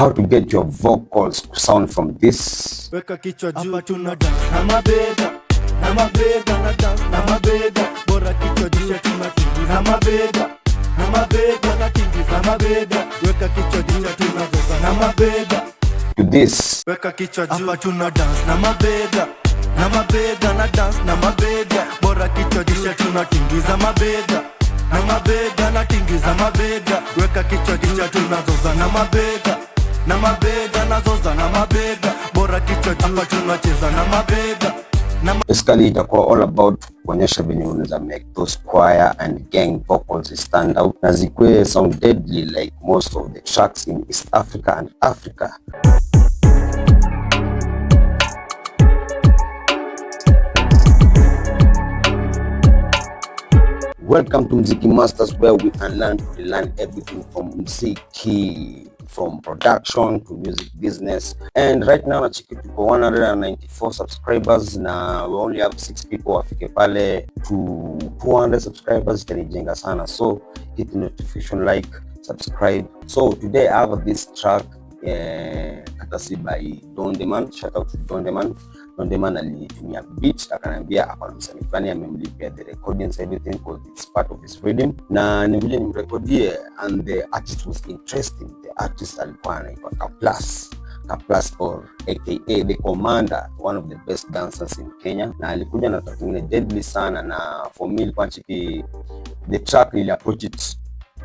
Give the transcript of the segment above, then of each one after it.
how to get your vocals to sound from this. Weka kichwa juu, hapa tuna dance na mabega, na mabega na dance na mabega. Bora kichwa juu tunatingiza mabega, na mabega na tingiza mabega. Weka kichwa juu tunazoza na mabega. To this. Weka kichwa juu, hapa tuna dance na mabega, na mabega na dance na mabega. Bora kichwa juu tunatingiza mabega, na mabega na tingiza mabega. Weka kichwa juu tunazoza na mabega, na mabega nazoza na mabega. Bora kichwa juu, hapa tunacheza na mabega. Basically itakuwa all about kuonyesha venye unaweza make those choir and gang vocals stand out na zikwe sound deadly like most of the tracks in East Africa and Africa. Welcome to Mziki Masters, where we unlearn to relearn everything from mziki, from production to music business. And right now nachiki tuko 194 subscribers na we only have 6 people wafike pale to 200 subscribers. Itanijenga sana, so hit the notification, like, subscribe. So today I have this track katasi by DONDEMAN. Shout out to DONDEMAN. DONDEMAN alitumia beat akanambia akona msanii fulani amemlipia the recordings everything because it's part of his rhythm, na ni vile nimrekordie and the artist was interesting. The artist alikuwa anaitwa KAPLAS or aka the KOMANDA, one of the best dancers in Kenya, na alikuja na track nyingine deadly sana, na for me ilikuwa chiki the track really approach it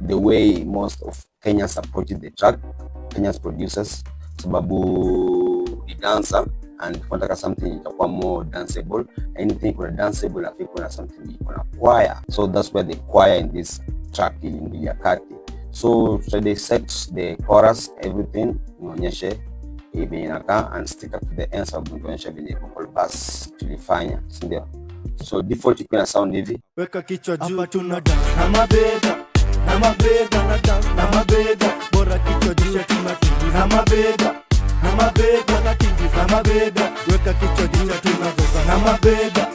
the way most of Kenyans approach the track, Kenyans producers, sababu ni dancer and kunataka something itakuwa more danceable. Anything kuna danceable afi kuna something kuna choir, so that's where the choir in this track iliingilia kati. So they set the chorus everything, nionyeshe hivi inakaa and stick up to the end, sababu nionyeshe vile vocal bass tulifanya, si ndio? So default iko na sound hivi. Weka kichwa juu, hapa tuna dance na mabega, na mabega na dance na mabega. Bora kichwa juu tunatingiza mabega, na mabega na tingiza mabega. Weka kichwa juu tunazoza na mabega,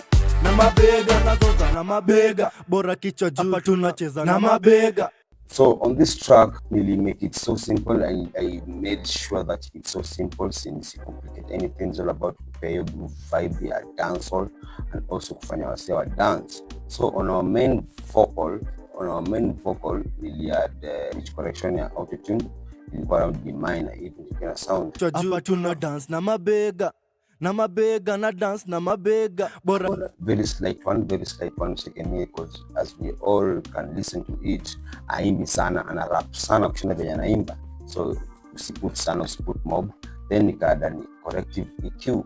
na mabega nazoza na mabega. Bora kichwa juu, hapa tunacheza na mabega. So on this track, really make it so simple. I made sure that it's so simple since you complicate anything. It's all about prepare your groove vibe, ya dancehall, and also kufanya wase wa dance. So on our main vocal, really had pitch correction ya autotune. Ilikuwa around D minor, even the sound. Hapa tuna dance na mabega, na mabega na dance na mabega. Bora very slight one second here, because as we all can listen to it, aimbi sana, ana rap sana kushinda venye anaimba, so usiput sana, usiput mob. Then nikada ni corrective EQ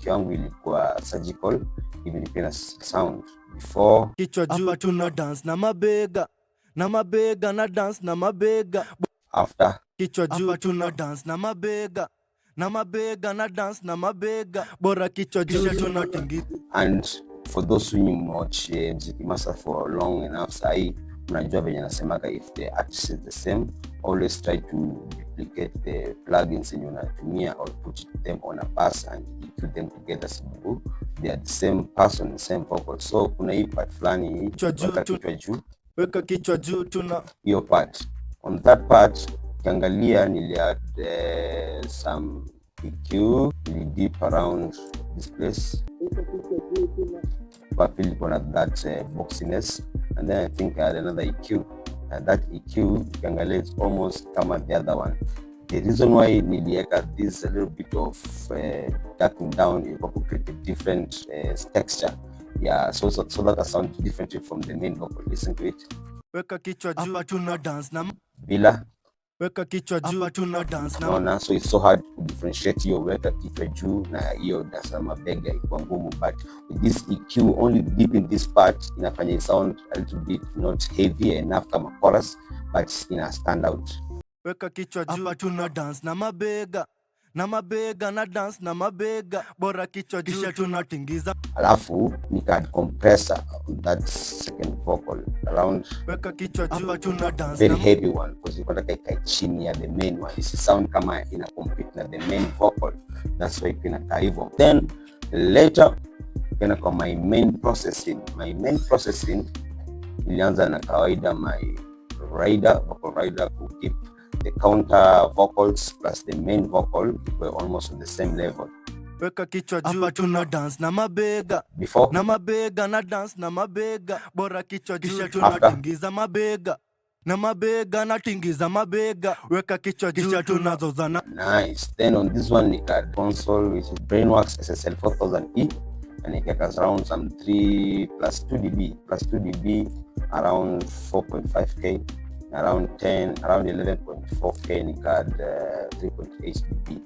yangu ilikuwa surgical, even ipena sound before. Kichwa juu, hapa tuna dance na mabega, na mabega na dance na mabega. After kichwa juu, hapa tuna dance na mabega, na mabega na dance na mabega. Bora kichwa juu tunatingiza. And for those who watch Mziki Master for long enough, sahi mnajua venye nasemaga, if the artist is the same, always try to duplicate the plugins yenye unatumia or put them on a bass and EQ them together, so they are the same person, the same vocal. So kuna hii part fulani, weka kichwa juu tuna hiyo part. On that part ukiangalia nili add some EQ really deep around this place, but feel gonna that boxiness, and then I think I had another EQ, and that EQ ukiangalia it's almost kama the other one. The reason why nilieka this a little bit of darkening down is to create a different texture, yeah, so that I sound differently from the main vocal. Listen to it. Weka kichwa juu, hapa tuna dance na bila. Weka kichwa juu, hapa tuna dance na naona, so it's so hard to differentiate hiyo weka kichwa juu na hiyo dance na mabega, iko ngumu, but with this EQ only deep in this part inafanya sound a little bit not heavy enough kama chorus, but ina stand out. Weka kichwa juu, hapa tuna dance na mabega, na mabega na dance na mabega. Bora kichwa juu tunatingiza. Alafu nika add compressor on that second vocal around. Weka kichwa juu, hapa tuna dance very heavy one, because you nataka ikae chini ya the main one, isi sound kama ina compete na the main vocal, that's why inakaa hivyo. Then later kena kwa my main processing ilianza na kawaida, my vocal rider ku keep the counter vocals plus the main vocal were almost on the same level. Weka kichwa juu, hapa tuna dance na mabega. Before, na mabega na dance na mabega. Bora kichwa juu, kisha tunatingiza mabega. Na mabega na tingiza mabega. Weka kichwa juu, kisha tunazozana. Nice. Then on this one, you got console, which is Brainworx SSL 4000E, and it gets around some 3 plus 2 dB, around 4.5K, around 11.4K, and it got 3.8 dB.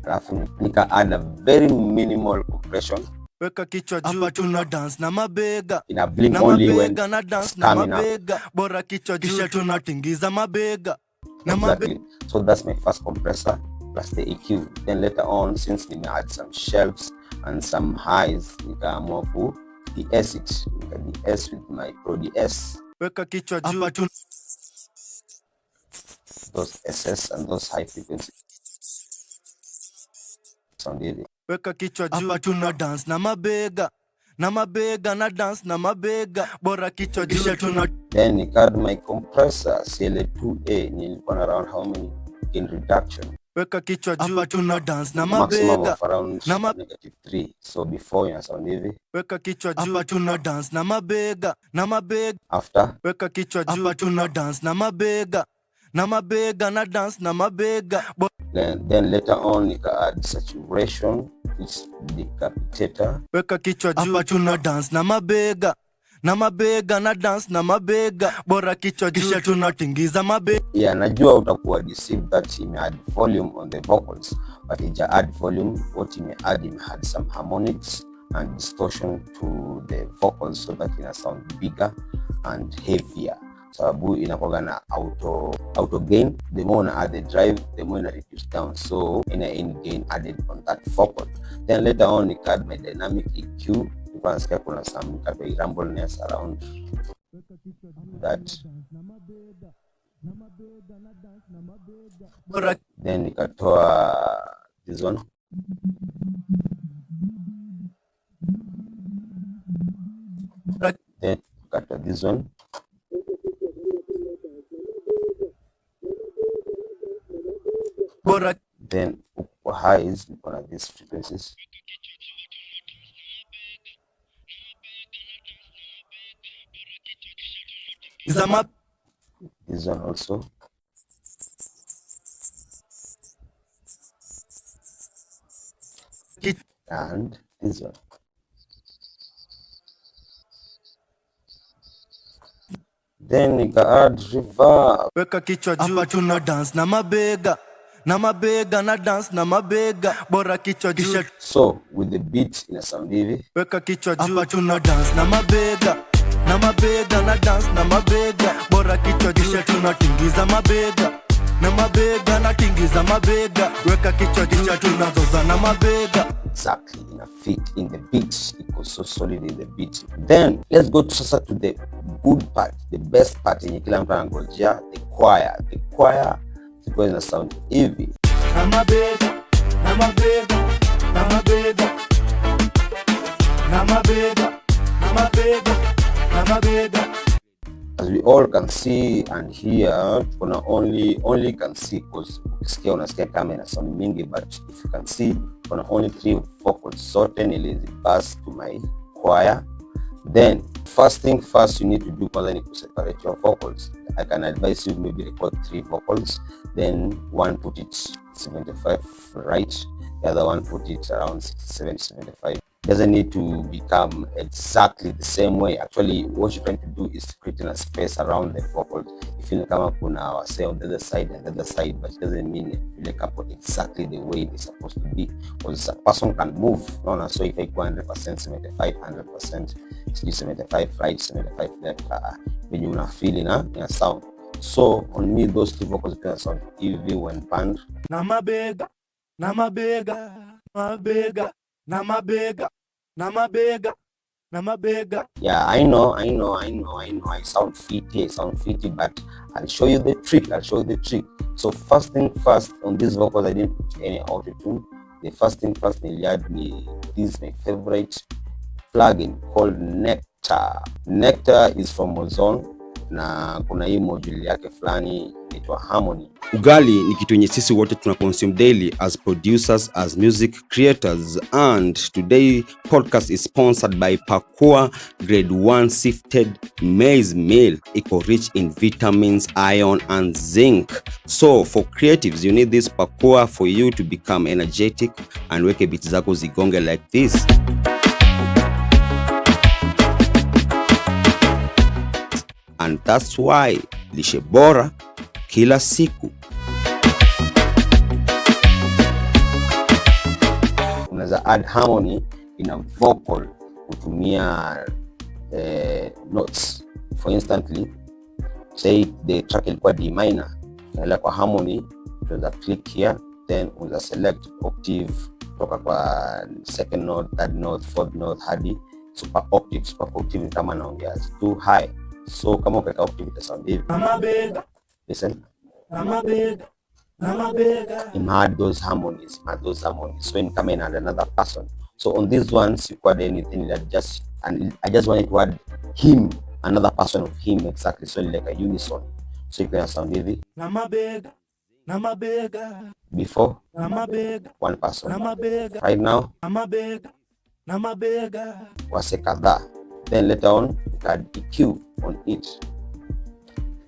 Alafu nika add a very minimal compression. Weka kichwa juu, hapa tuna dance na mabega. Ina blink only when na dance na mabega. Bora kichwa juu, kisha tunatingiza mabega. Exactly. So that's my first compressor plus the EQ. Then later on, since we add some shelves and some highs, nikaamua ku DS it. Nika DS with my Pro DS. Weka kichwa juu, hapa tuna those SS and those high frequency sound hivi. Weka kichwa juu, hapa tuna dance na mabega. Na mabega na dance na mabega. Bora kichwa juu, kisha tuna then nika add my compressor CLA-2A. Nilikuwa na around how many in reduction? Weka kichwa juu, hapa tuna dance na Maximum mabega. of around -3. So before ina sound hivi. Weka kichwa juu, hapa tuna dance na mabega. Na mabega. After, Weka kichwa juu, hapa tuna dance na mabega. Na mabega na dance na mabega. then later on nika add saturation, which decapitator. Weka kichwa juu, hapa tuna dance na mabega. Na mabega na dance na mabega. Bora kichwa juu, kisha tunatingiza mabega. Yeah, najua utakuwa deceived that ime add volume on the vocals, but ija add volume, what ime add, ime add some harmonics and distortion to the vocals so that ina sound bigger and heavier. Sababu inakuwa na auto gain. The more una add the drive, the more ina reduce down, so ina in gain added on that vocal. Then later on I add my dynamic EQ. Nasikia kuna some kind of rumbleness around that. Then nikatoa this one. Then nikatoa this one. Then highs on these frequencies. This one also. And this one. Then you can add reverb. Weka kichwa juu, hapa tuna dance na mabega. Na mabega na dance na mabega. Bora kichwa juu. So with the beat in a sound hivi. Weka kichwa juu, hapa tuna dance na mabega. Na mabega na dance na mabega. Bora kichwa juu, tunatingiza mabega. Na mabega na tingiza mabega. Weka kichwa juu, tunazoza na mabega. Exactly, in a fit in the beat. It was so solid in the beat. Then let's go to the good part, the best part in kila mtu anangojea, the choir. The choir because ina sound hivi. Na mabega, na mabega, na mabega. Na mabega, na mabega, na mabega. As we all can see and hear, kuna only can see because ukisikia unasikia kama ina sound mingi, but if you can see kuna only 3 vocals, zote nilizipass to my choir. Then first thing first you need to do kwanza ni separate your vocals. I can advise you maybe record 3 vocals, then one put it 75 right, the other one put it around 67, 75. Doesn't need to become exactly the same way. Actually, what you're trying to do is creating a space around the vocals. If you kama kuna say on the other side and the other side, but it doesn't mean you like up exactly the way it's supposed to be. Because a person can move. No, so if I go 100%, 75, 100%, it's 75 right, 75 left. When you wanna feel in a sound. So on me, those 2 vocals can sound even when panned. Na mabega, na mabega, mabega. Na mabega, na mabega, na mabega. Yeah, I know. I sound fitty, but I'll show you the trick. So first thing first, on these vocals, I didn't put any auto-tune. The first thing first, this is my favorite plugin called Nectar. Nectar is from Ozone. na kuna hii module yake fulani inaitwa harmony. Ugali ni kitu yenye sisi wote tuna consume daily as producers, as music creators, and today podcast is sponsored by Pakua Grade 1 Sifted Maize Meal. Iko rich in vitamins, iron and zinc. So for creatives, you need this Pakua for you to become energetic and weke beats zako zigonge like this. And that's why lishe bora kila siku. Unaweza add harmony in a vocal kutumia notes. For instantly, say the track ilikuwa D minor, na kwa harmony unaweza click here, then unaweza select octave kutoka kwa second note, third note, fourth note hadi super octave. Super octave kama naongea too high, so kama ukaweka octave ita sound hivi. Listen. Add those harmonies. So in come in and another person. So on these ones, you could add anything that I just wanted to add him, another person of him exactly. So like a unison. So you can sound heavy. Before one person. Right now, wase kadhaa. Then later on, you can add EQ on it.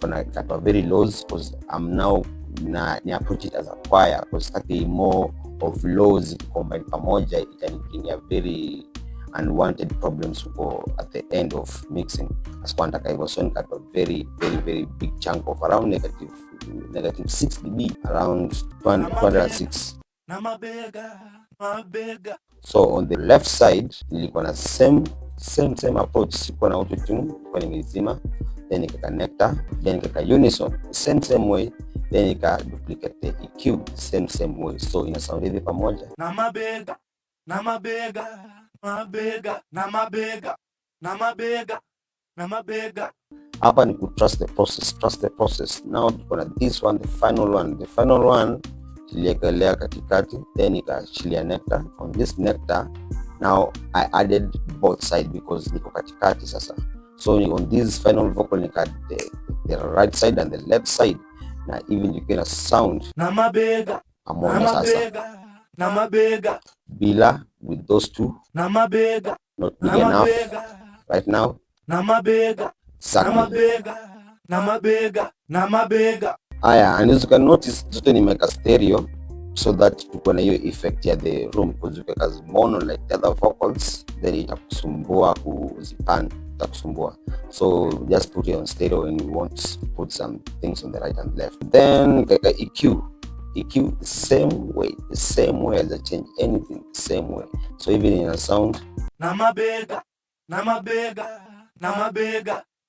Kuna kata very lows because I'm now ni approach it as a choir, because staki more of lows combined pamoja, it can bring very unwanted problems at the end of mixing. As kwanta kaivo, so got a very big chunk of around negative 6 dB, around 206. So on the left side nilikuwa na same approach, sikuwa na autotune kwa nimezima, then nikaconnector, then nika unison same way, then nika duplicate the EQ same way. So ina sound hivi pamoja. Na mabega. Hapa ni ku trust the process. Now tuko na this one, the final one tuliekelea katikati, then nikaachilia nectar. On this nectar now I added both side because niko katikati sasa. So on this final vocal nika the right side and the left side, na even you get a sound na mabega pamoja sasa. Na mabega bila with those two na mabega, not big enough right now. Na mabega na mabega. Aya, and as you can notice, zote nimeka stereo so that tuko na hiyo effect ya the room, because ukeka mono like the other vocals then itakusumbua kuzipan, itakusumbua. So just put it on stereo when you want to put some things on the right and left. Then kaka EQ the same way as I change anything, the same way. So even in a sound na mabega.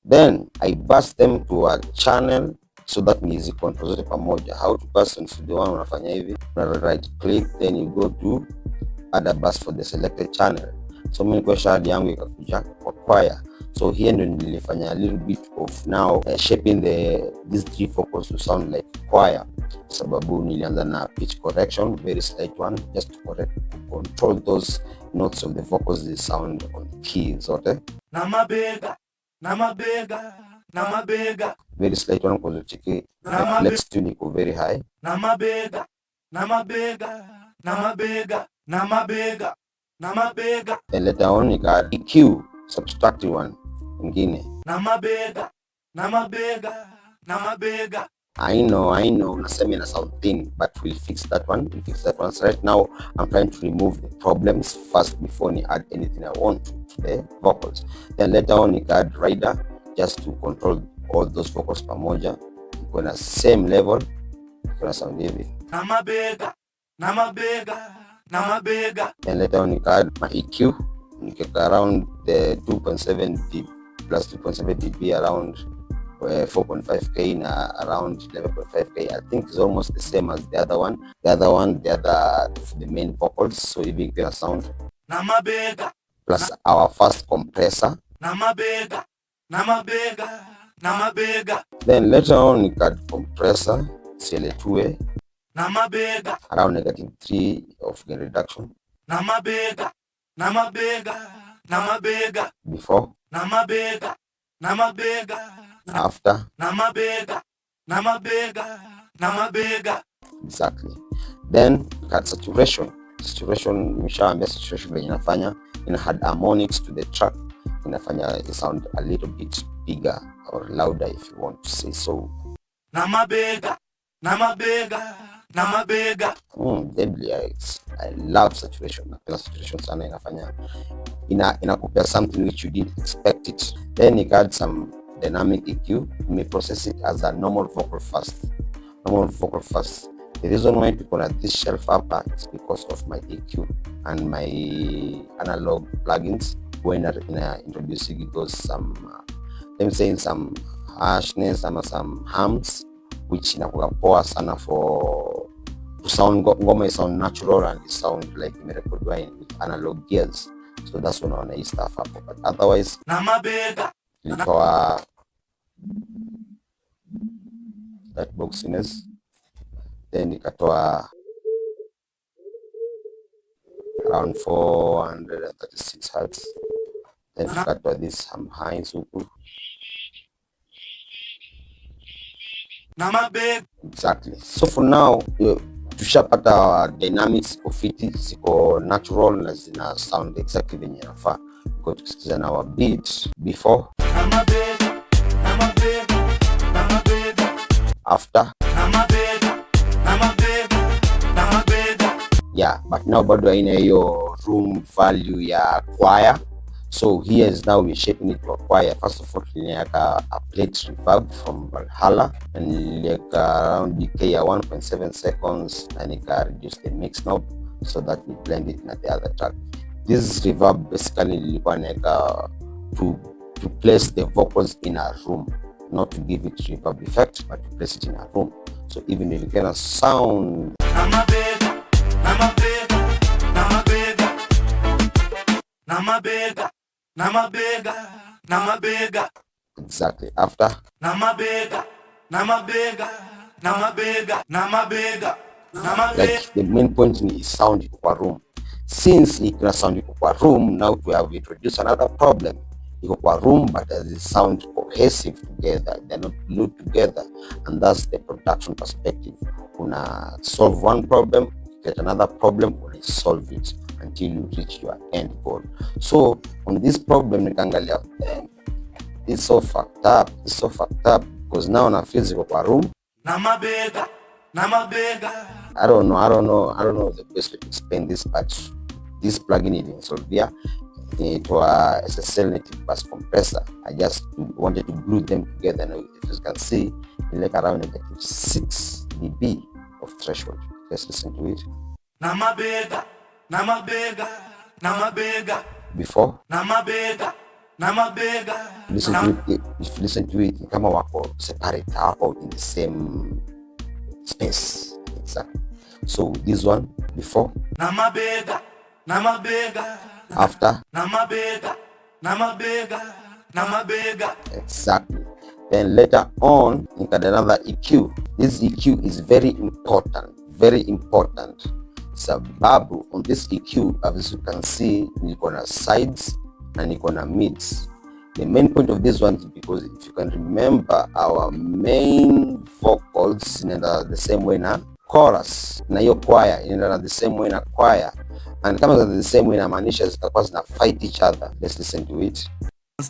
Then I burst them to a channel so that music control zote pamoja. How to burst into the one unafanya hivi, right click, then you go to add a burst for the selected channel. So mimi kwa shadi yangu ikakuja kwa choir. So here ndio nilifanya a little bit of now shaping these three vocals to sound like choir, sababu nilianza na pitch correction, very slight one, just to control those notes of the vocals, they sound on the keys zote. Na mabega very slight one because chiki flex tune iko very high. Na mabega and later on you got EQ subtractive one ingine na mabega. I know unasema ina sound thin, but we'll fix that one. So right now I'm trying to remove the problems first before I add anything I want to the vocals. Then later on you add rider just to control all those vocals pamoja, iko na same level, kuna sound hivi na mabega. Then later on you add my EQ, nikeka around the 2.7 dB plus 2.7 dB around 4.5k na around 11.5k. I think it's almost the same as the other the main vocals. So you big sound na mabega plus our first compressor na mabega. Then later on you got compressor CLA-2A na mabega around -3 of gain reduction na mabega before na mabega After na mabega, na mabega, na mabega. Exactly. Then cut saturation. Saturation, nimeshaambia saturation venye inafanya ina add harmonics to the track, inafanya the sound a little bit bigger or louder if you want to say so. Na mabega, na mabega, na mabega. Deadly. I love saturation. Napenda saturation sana, inafanya inakupea something which you didn't expect it. Then you add some dynamic EQ. You may process it as a normal vocal first. The reason why people at this shelf up is because of my EQ and my analog plugins. When introducing those some let me say some harshness and some hums, which inakuwa poa sana for to sound ngoma sound natural and it sound like imerekodiwa with analog gears. So that's when unaona hii stuff hapo, but otherwise na mabega ilitoa that boxiness, then ikatoa around 436 hertz, then ikatoa this some highs huku na mabega. Exactly. So for now tushapata dynamics ofiti ziko natural na zina sound exactly venye inafaa. Kwa tukisikiza na our beat before Na mabega, na mabega, na mabega. after Na mabega, na mabega, na mabega. yeah, but now bado haina hiyo room value ya choir. So here is now we're shaping it to a choir. First of all, niliweka a plate reverb from Valhalla and niliweka around decay ya 1.7 seconds and nika reduce the mix knob so that we blend it in the other track. This reverb basically nilikuwa naweka to place the vocals in a room, not to give it reverb effect, but to place it in a room. So even if you get a sound Na mabega, na mabega, na mabega. Na mabega, na mabega, na mabega. exactly after Na mabega, na mabega, na mabega, na mabega, na mabega. like the main point is sound iko kwa room. Since iko sound iko kwa room, now we have introduced another problem. Iko kwa room but as the sound cohesive together, they're not glued together, and that's the production perspective. Una solve one problem, get another problem, una solve it until you reach your end goal. So on this problem nikaangalia it's so fucked up because now na feel ziko kwa room. Na mabega, na mabega. I don't know the best way to explain this, but this plugin in Solvia, it was SSL native bus compressor. I just wanted to glue them together. Now, if you can see, like around -6 dB of threshold. Let's listen to it. Na mabega, na mabega, na mabega. Before, Na mabega, na mabega. listen to it. If you listen to it, kama wako separate hapo in the same space. Exactly. So this one before, Na mabega, na mabega. after, Na mabega, na mabega, na mabega. exactly. Then later on, you got another EQ. This EQ is very important. Sababu on this EQ, as you can see, niko na sides and niko na mids. The main point of this one is because if you can remember, our main vocals inaenda the same way na chorus, na hiyo choir inaenda the same way na choir, and kama the same way inamaanisha zitakuwa zina fight each other. Let's listen to it.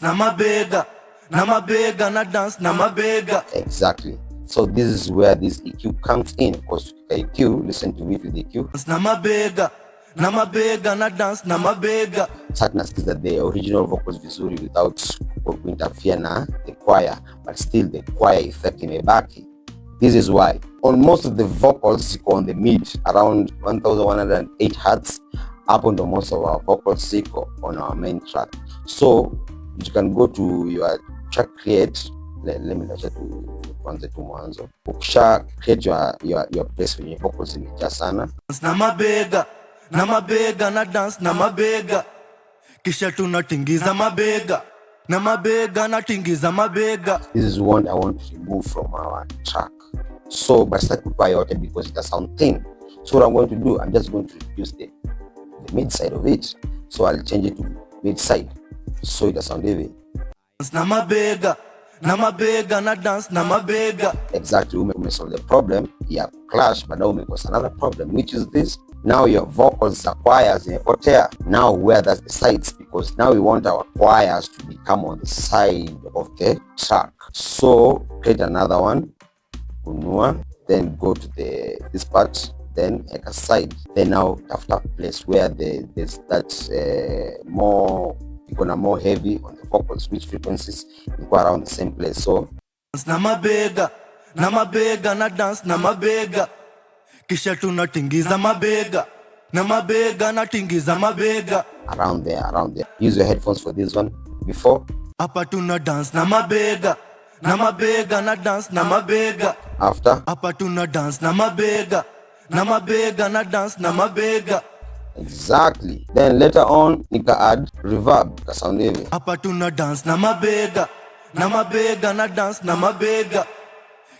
Na mabega, na mabega, na dance na mabega. Exactly. So this is where this EQ comes in, because EQ, listen to it with EQ. Na mabega, na mabega, na dance na mabega. Sadness is that the original vocals vizuri without interfere na the choir, but still the choir effect imebaki. This is why on most of the vocals on the mid around 1108 hertz, up on the most of our vocals siko on our main track. So you can go to your track create. Let me acha tuanze tu mwanzo. Ukisha create your place when your vocals imejaa sana. Na mabega, na mabega, na dance na mabega. Kisha tunatingiza mabega. Na mabega, na tingiza mabega. This is one I want to remove from our track. So but start to buy out because it sound thin. So what I'm going to do, I'm just going to reduce the mid side of it. So I'll change it to mid side. So it sound heavy. Na mabega, na mabega na dance na mabega. Exactly, we solve the problem ya clash, but now we cause another problem, which is this. Now your vocals are choirs in otea. Now where that's the sides, because now we want our choirs to become on the side of the track. So create another one, unua, then go to this part, then make a side, then now after place where there's that more heavy on the vocals, which frequencies go around the same place. So na mabega na dance na mabega, kisha tunatingiza mabega na mabega na tingiza mabega. Around there. Use your headphones for this one. Before, hapa tuna dance na mabega na dance na mabega. After, hapa tuna dance na mabega na dance na mabega. Exactly. Then later on nika add reverb ka sound hivi. Hapa tuna dance na mabega na dance na mabega,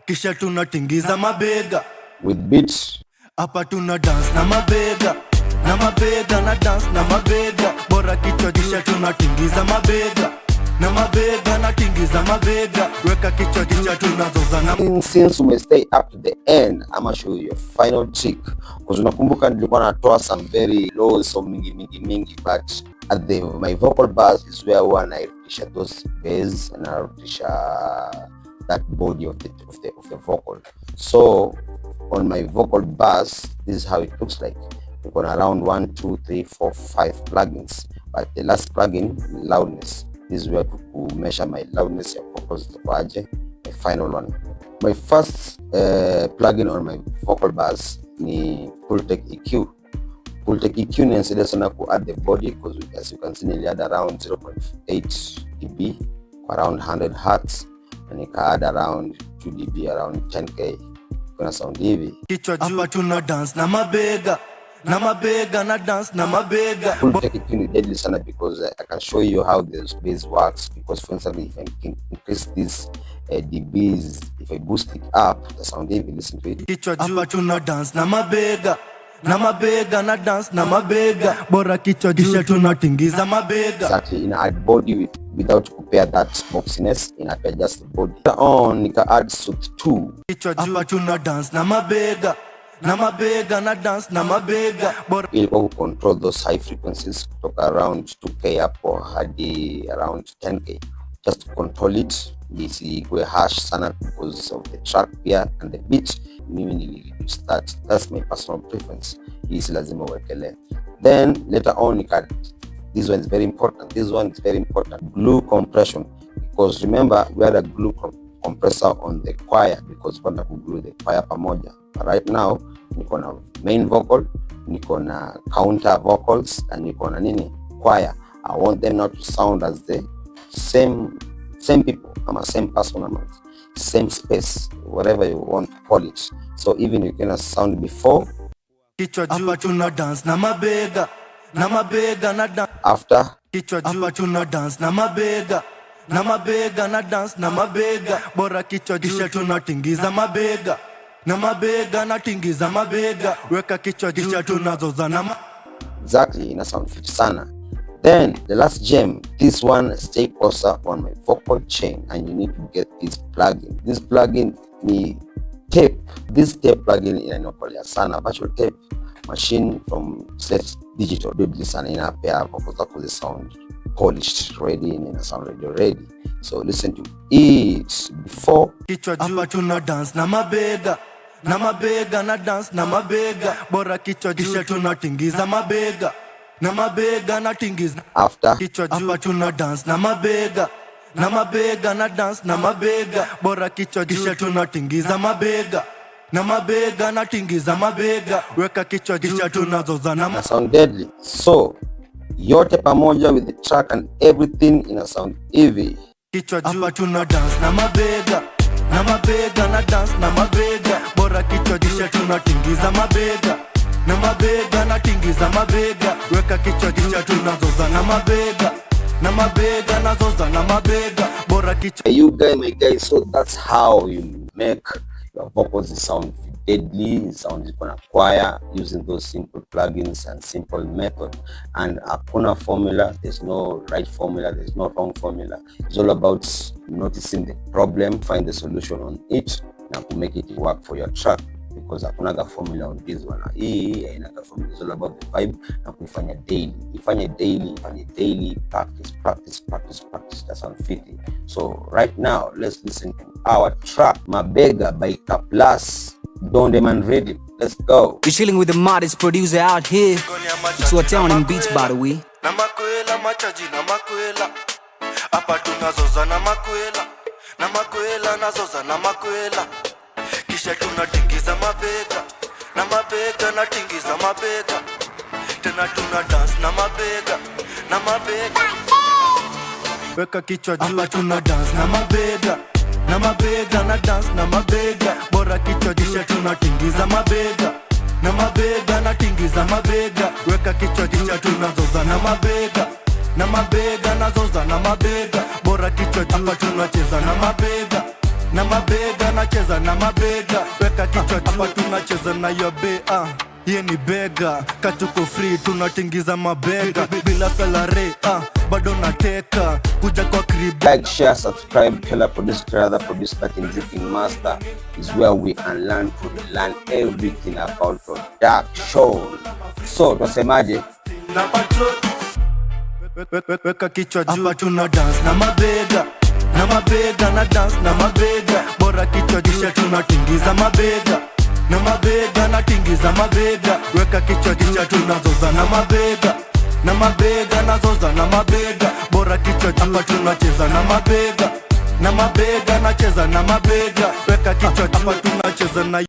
kisha tunatingiza mabega with beats. Hapa tuna dance na mabega na dance na mabega, bora kichwa kisha tunatingiza mabega na tingiza mabega, weka kichwa kisha tunazoza na. Since we stay up to the end, I'm gonna show you a final trick, because unakumbuka nilikuwa natoa some very low, so mingi, but at my vocal bars is where one I reach those bass and I reach that body of the vocal. So on my vocal bars, this is how it looks like. We're going around 1, 2, 3, 4, 5 plugins, but the last plugin, loudness, this is where to measure my loudness of vocals, the final one. My first plugin on my vocal bars ni Pultec EQ. Pultec EQ ni sana ku add the body, because as you can see nearly add around 0.8 dB, around 100 Hz, and you can add around 2 dB, around 10K. Kuna sound hivi. Hapa tuna dance na mabega na dance na mabega. Pultec EQ ni deadly sana, because I can show you how this bass works, because for instance, if I can increase this dBs, if I boost it up, the sound hivi, listen to it. Hapa tuna dance na mabega na dance na mabega, bora kichwa kisha tunatingiza mabega. Exactly, in add body without compare that boxiness, in add just the body. Later on nika add sooth 2. Hapa tuna dance na mabega na dance na mabega, bora ili control those high frequencies kutoka around 2K hapo hadi around 10K, just to control it isikuwe harsh sana because of the track pia and the beat. Mimi nilireduce that's my personal preference. Hii si lazima uwekele. Then later on this one is very important, glue compression, because remember we had a glue compressor on the choir, because kwenda kuglue the choir pamoja. Right now niko na main vocal, niko na counter vocals, and niko na choir. I want them not to sound as the same people, ama same person, ama same space, whatever you want to call it. So even you can sound before, hapa tuna dance na mabega na dance. After, hapa tuna dance na mabega na dance na mabega, bora kichwa kisha tunatingiza mabega na tingiza mabega, weka kichwa kisha tunazoza na. Exactly, ina sound fit sana. Then the last gem, this one, stay closer on my vocal chain, and you need to get this plugin. This plugin ni tape. This tape plugin inaniokolea sana, virtual tape machine from Set Digital. Deadly sana, inapea vocals zako zi sound polished, ready, ina sound ready. So listen to it before. Hapa tuna dance na mabega na dance na mabega, bora kichwa kisha tunatingiza mabega na tingiza. After, hapa tuna dance na mabega na dance na mabega, bora kichwa kisha tunatingiza mabega na tingiza mabega, weka kichwa kisha tunazoza na. Sound deadly. So yote pamoja with the track and everything ina sound hivi. Hapa tuna dance na mabega na dance na mabega, bora kichwa kisha tunatingiza mabega na tingiza mabega, weka kichwa kisha tunazoza na mabega nazoza na mabega, bora kichwa. You guys, my guys, so that's how you make your vocals sound deadly, sound ziko na choir, using those simple plugins and simple method. And hakuna formula, there's no right formula, there's no wrong formula. It's all about noticing the problem, find the solution on it, na to make it work for your track, because hakuna formula on this one. Hii haina formula, it's all about the vibe na kuifanya daily. Ifanye daily, practice. That's on fitting. So right now, let's listen to our track MABEGA by KAPLAS, DONDEMAN rhythm. Let's go. You're chilling with the modest producer out here. It's what town and beats, by the way. Namakwela machaji namakwela, hapa tunazoza namakwela nazoza namakwela, kisha tunatingiza mabega natingiza mabega, tena tuna dance na mabega weka kichwa juu, hapa tuna dance na mabega na dance na mabega, bora kichwa juu, tunatingiza mabega natingiza mabega, weka kichwa juu, tunazoza na mabega nazoza na mabega, bora kichwa juu, hapa tunacheza na mabega nacheza na mabega, weka kichwa juu, hapa tunacheza na yobe. Ye ni bega, katuko free, tunatingiza mabega bila salary, bado nateka kuja kwa crib. Like, share, subscribe. KLA producer that Mziki Master is where we learn everything about production. So tunasemaje? Na patrol weka kichwa juu, hapa tuna dance na mabega na dance na mabega, bora kichwa juu, tunatingiza mabega natingiza mabega, weka kichwa juu, tunazoza na mabega nazoza na mabega, bora kichwa juu, hapa tunacheza na mabega nacheza na mabega, weka kichwa juu, hapa tunacheza na